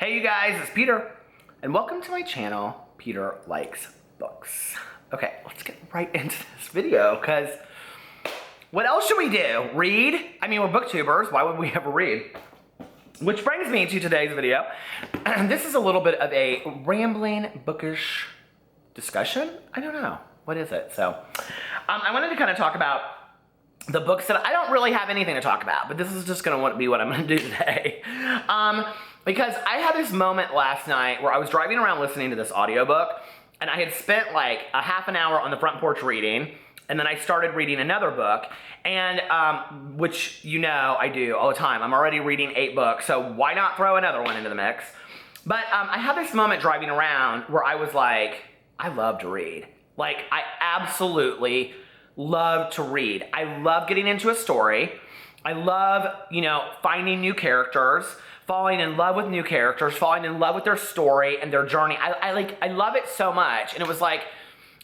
Hey you guys, it's Peter, and welcome to my channel, Peter Likes Books. Okay, let's get right into this video, because what else should we do? Read? I mean, we're booktubers, why would we ever read? Which brings me to today's video. This is a little bit of a rambling, bookish discussion? I don't know. What is it? So, I wanted to kind of talk about the books that I don't really have anything to talk about, but this is just going to be what I'm going to do today. Because I had this moment last night where I was driving around listening to this audiobook, and I had spent like a half an hour on the front porch reading, and then I started reading another book, and which you know I do all the time. I'm already reading 8 books, so why not throw another one into the mix? But I had this moment driving around where I was like, I love to read. Like, I absolutely love to read. I love getting into a story. I love, finding new characters, falling in love with new characters, falling in love with their story and their journey. I love it so much. And it was like,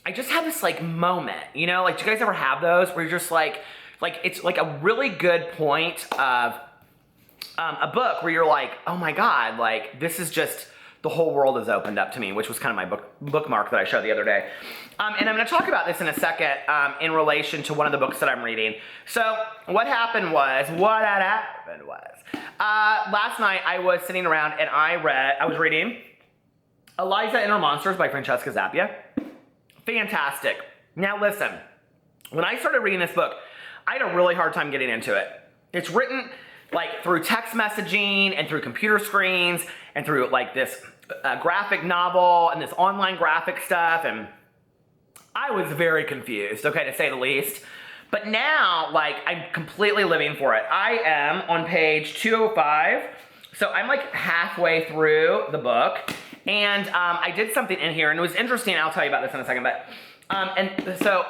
I just had this like moment, do you guys ever have those where you're just like it's like a really good point of a book where you're like, oh my God, like this is just, the whole world has opened up to me, which was kind of my bookmark that I showed the other day. And I'm going to talk about this in a second in relation to one of the books that I'm reading. So what happened was, last night I was sitting around and I was reading Eliza and Her Monsters by Francesca Zappia. Fantastic. Now listen, when I started reading this book, I had a really hard time getting into it. It's written like through text messaging and through computer screens and through like this graphic novel and this online graphic stuff, and I was very confused, okay, to say the least. But now, like, I'm completely living for it. I am on page 205, so I'm like halfway through the book, and I did something in here, and it was interesting. I'll tell you about this in a second, but and so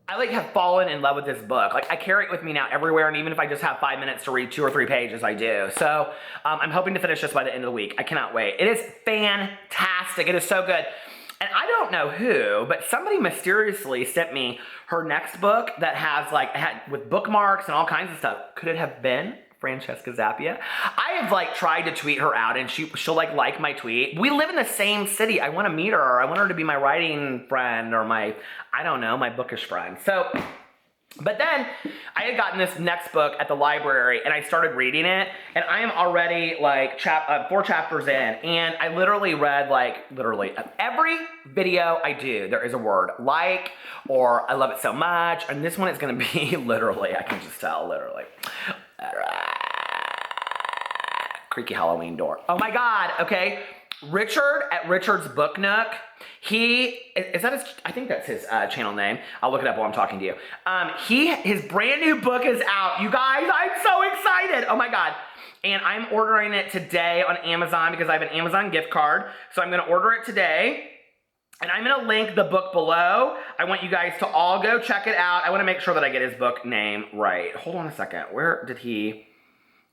I like have fallen in love with this book. Like, I carry it with me now everywhere, and even if I just have 5 minutes to read 2 or 3 pages, I do. So I'm hoping to finish this by the end of the week. I cannot wait. It is fantastic. It is so good. And I don't know who, but somebody mysteriously sent me her next book that has with bookmarks and all kinds of stuff. Could it have been Francesca Zappia? I have like tried to tweet her out, and she'll like my tweet. We live in the same city. I want to meet her. I want her to be my writing friend or my bookish friend. So, but then I had gotten this next book at the library, and I started reading it, and I am already like 4 chapters in, and I literally read literally every video I do, there is a word like, or I love it so much, and this one is going to be literally, I can just tell, literally. Creaky Halloween door. Oh my God, okay. Richard at Richard's Book Nook. I think that's his channel name. I'll look it up while I'm talking to you. His brand new book is out. You guys, I'm so excited. Oh my God. And I'm ordering it today on Amazon because I have an Amazon gift card. So I'm going to order it today. And I'm going to link the book below. I want you guys to all go check it out. I want to make sure that I get his book name right. Hold on a second. Where did he...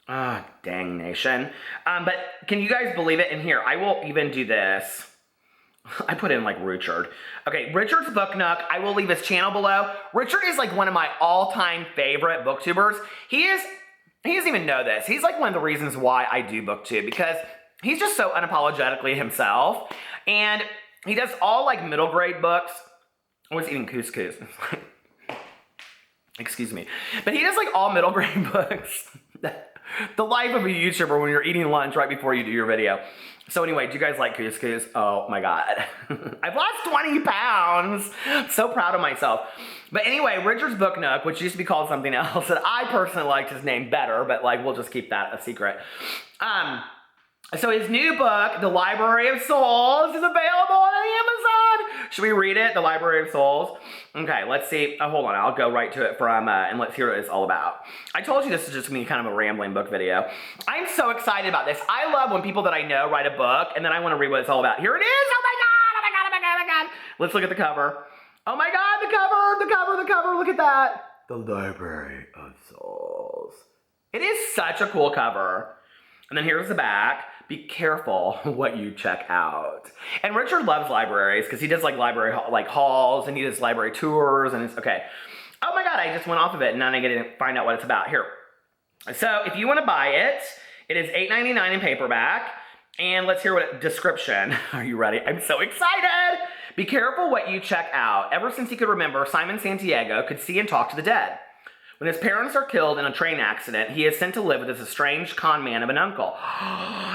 Ah, oh, dang nation. But can you guys believe it? In here, I will even do this. I put in like Richard. Okay, Richard's Book Nook. I will leave his channel below. Richard is like one of my all-time favorite booktubers. He doesn't even know this. He's like one of the reasons why I do booktube, because he's just so unapologetically himself. And he does all like middle grade books. I was eating couscous. Excuse me. But he does like all middle grade books. The life of a YouTuber when you're eating lunch right before you do your video. So anyway, do you guys like couscous? Oh my God. I've lost 20 pounds. I'm so proud of myself. But anyway, Richard's Book Nook, which used to be called something else that I personally liked his name better, but like we'll just keep that a secret. So his new book, The Library of Souls, is available on Amazon. Should we read it? The Library of Souls. Okay, let's see. Oh, hold on. I'll go right to it and let's hear what it's all about. I told you this is just going to be kind of a rambling book video. I'm so excited about this. I love when people that I know write a book, and then I want to read what it's all about. Here it is. Oh my God. Oh my God. Oh my God. Oh my God. Let's look at the cover. Oh my God. The cover. Look at that. The Library of Souls. It is such a cool cover. And then here's the back. Be careful what you check out. And Richard loves libraries because he does like library halls, and he does library tours, and it's okay. Oh my God, I just went off of it, and now I get to find out what it's about. Here. So if you want to buy it, it is $8.99 in paperback. And let's hear what description. Are you ready? I'm so excited. Be careful what you check out. Ever since he could remember, Simon Santiago could see and talk to the dead. When his parents are killed in a train accident, he is sent to live with this estranged con man of an uncle.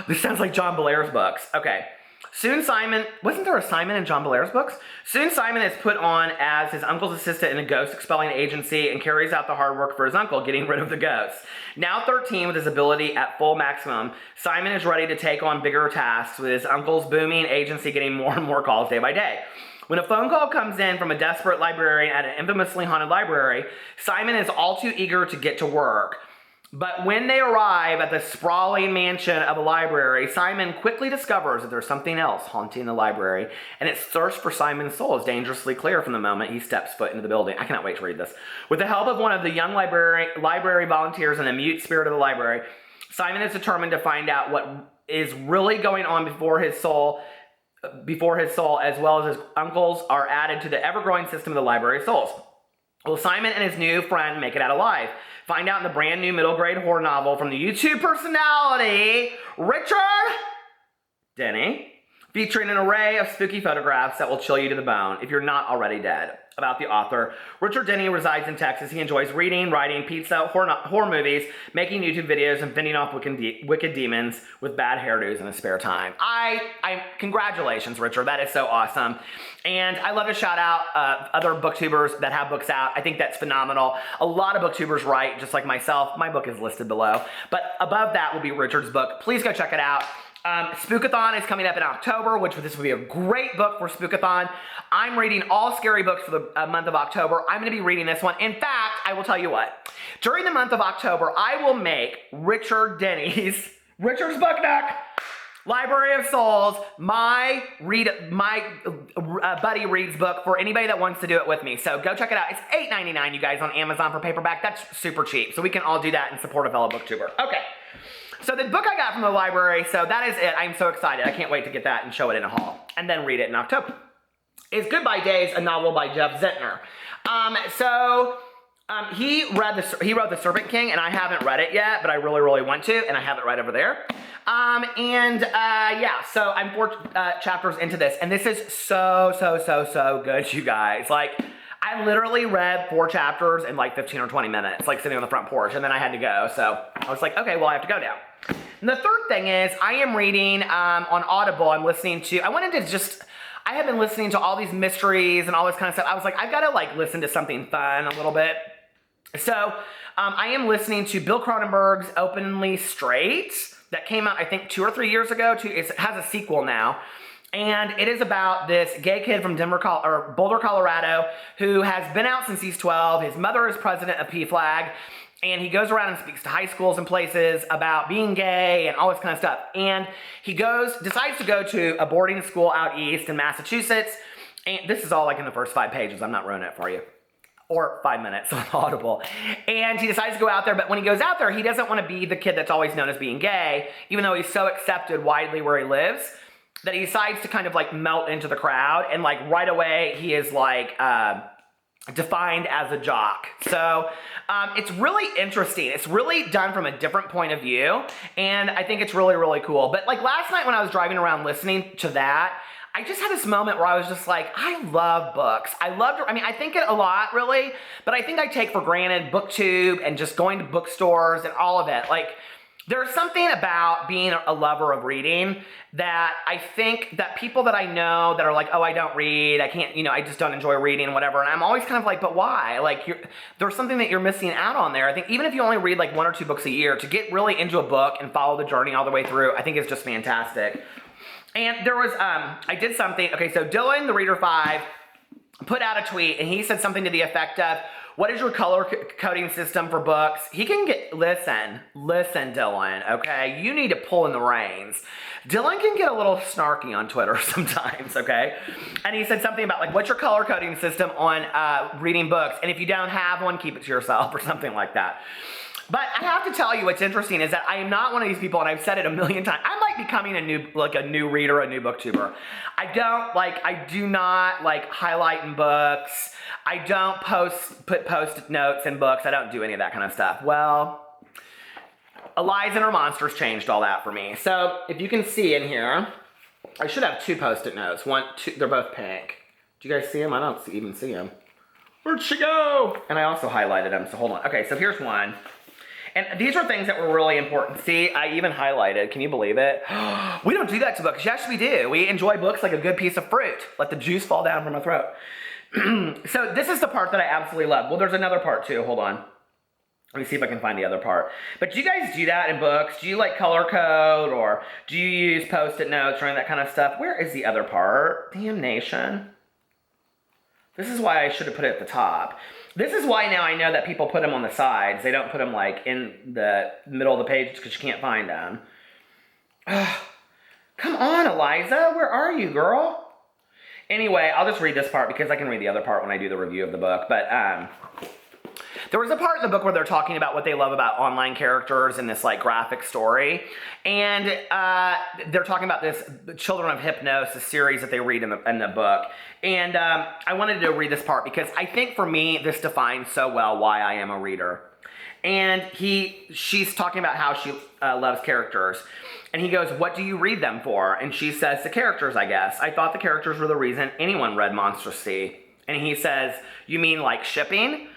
This sounds like John Belair's books. Okay. Soon Simon, wasn't there a Simon in John Belair's books? Soon Simon is put on as his uncle's assistant in a ghost expelling agency and carries out the hard work for his uncle, getting rid of the ghosts. Now 13 with his ability at full maximum, Simon is ready to take on bigger tasks with his uncle's booming agency getting more and more calls day by day. When a phone call comes in from a desperate librarian at an infamously haunted library, Simon is all too eager to get to work. But when they arrive at the sprawling mansion of a library, Simon quickly discovers that there's something else haunting the library, and its thirst for Simon's soul is dangerously clear from the moment he steps foot into the building. I cannot wait to read this. With the help of one of the young library volunteers and the mute spirit of the library, Simon is determined to find out what is really going on before his soul, as well as his uncles, are added to the ever-growing system of the library of souls. Will Simon and his new friend make it out alive? Find out in the brand new middle grade horror novel from the YouTube personality, Richard Denny, featuring an array of spooky photographs that will chill you to the bone if you're not already dead. About the author, Richard Denny resides in Texas. He enjoys reading, writing, pizza, horror movies, making YouTube videos, and fending off wicked demons with bad hairdos in his spare time. Congratulations, Richard. That is so awesome. And I love to shout out other booktubers that have books out. I think that's phenomenal. A lot of booktubers write, just like myself. My book is listed below. But above that will be Richard's book. Please go check it out. Spookathon is coming up in October, which this will be a great book for Spookathon. I'm reading all scary books for the month of October. I'm going to be reading this one. In fact, I will tell you what. During the month of October, I will make Richard Denny's, Richard's Book Nook, Library of Souls, my Buddy Reads book for anybody that wants to do it with me. So go check it out. It's $8.99, you guys, on Amazon for paperback. That's super cheap. So we can all do that and support a fellow booktuber. Okay. So the book I got from the library, so that is it. I'm so excited. I can't wait to get that and show it in a haul and then read it in October. Is Goodbye Days, a novel by Jeff Zentner. He wrote The Serpent King, and I haven't read it yet, but I really, really want to, and I have it right over there. So I'm 4 chapters into this, and this is so good, you guys. Like, I literally read 4 chapters in like 15 or 20 minutes, like sitting on the front porch, and then I had to go. So I was like, okay, well, I have to go now. And the third thing is I am reading on Audible. I have been listening to all these mysteries and all this kind of stuff. I was like, I've got to like listen to something fun a little bit. So I am listening to Bill Cronenberg's Openly Straight that came out, I think, 2 or 3 years ago. It has a sequel now. And it is about this gay kid from Boulder, Colorado, who has been out since he's 12. His mother is president of PFLAG, and he goes around and speaks to high schools and places about being gay and all this kind of stuff. And he decides to go to a boarding school out east in Massachusetts. And this is all like in the first 5 pages. I'm not ruining it for you. Or 5 minutes on Audible. And he decides to go out there, but when he goes out there, he doesn't want to be the kid that's always known as being gay, even though he's so accepted widely where he lives, that he decides to kind of like melt into the crowd, and like right away he is like defined as a jock. So it's really interesting. It's really done from a different point of view, and I think it's really, really cool. But like last night when I was driving around listening to that, I just had this moment where I was just like, I love books. I think it a lot, really, but I think I take for granted BookTube and just going to bookstores and all of it. Like, there's something about being a lover of reading that I think that people that I know that are like, oh, I don't read, I can't, I just don't enjoy reading and whatever. And I'm always kind of like, but why? Like, there's something that you're missing out on there. I think even if you only read like 1 or 2 books a year, to get really into a book and follow the journey all the way through, I think is just fantastic. And there was, I did something, okay, so Dylan, the Reader 5, put out a tweet, and he said something to the effect of, what is your color coding system for books? He can listen, Dylan, okay? You need to pull in the reins. Dylan can get a little snarky on Twitter sometimes, okay? And he said something about, like, what's your color coding system on reading books? And if you don't have one, keep it to yourself or something like that. But I have to tell you what's interesting is that I am not one of these people, and I've said it a million times. I'm like becoming a new reader, a new booktuber. I do not like highlight in books. I don't put post-it notes in books. I don't do any of that kind of stuff. Well, Eliza and Her Monsters changed all that for me. So if you can see in here, I should have 2 Post-it notes. 1, 2, they're both pink. Do you guys see them? I don't even see them. Where'd she go? And I also highlighted them, so hold on. Okay, so here's one. And these are things that were really important. See, I even highlighted. Can you believe it? We don't do that to books. Yes, we do. We enjoy books like a good piece of fruit. Let the juice fall down from my throat. So this is the part that I absolutely love. Well, there's another part too. Hold on. Let me see if I can find the other part. But do you guys do that in books? Do you like color code, or do you use Post-it notes or any of that kind of stuff? Where is the other part? Damnation. This is why I should have put it at the top. This is why now I know that people put them on the sides. They don't put them like in the middle of the page because you can't find them. Come on, Eliza. Where are you, girl? Anyway, I'll just read this part because I can read the other part when I do the review of the book. But there was a part in the book where they're talking about what they love about online characters in this like graphic story. And they're talking about this Children of Hypnosis series that they read in the book. And I wanted to read this part because I think for me, this defines so well why I am a reader. And she's talking about how she loves characters. And he goes, what do you read them for? And she says, the characters, I guess. I thought the characters were the reason anyone read Monster C. And he says, you mean like shipping?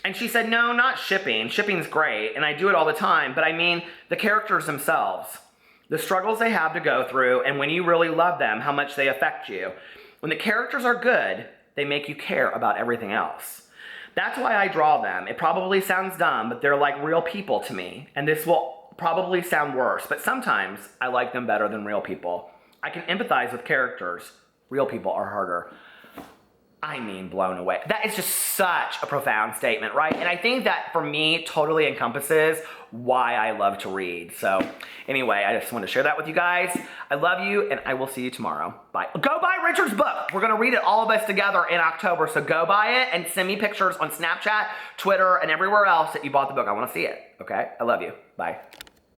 And she said, no, not shipping. Shipping's great, and I do it all the time, but I mean the characters themselves. The struggles they have to go through, and when you really love them, how much they affect you. When the characters are good, they make you care about everything else. That's why I draw them. It probably sounds dumb, but they're like real people to me. And this will probably sound worse, but sometimes I like them better than real people. I can empathize with characters. Real people are harder. I mean, blown away. That is just such a profound statement, right? And I think that for me totally encompasses why I love to read. So anyway, I just wanted to share that with you guys. I love you, and I will see you tomorrow. Bye. Go buy Richard's book. We're gonna read it, all of us together, in October. So go buy it and send me pictures on Snapchat, Twitter, and everywhere else that you bought the book. I wanna see it, okay? I love you. Bye.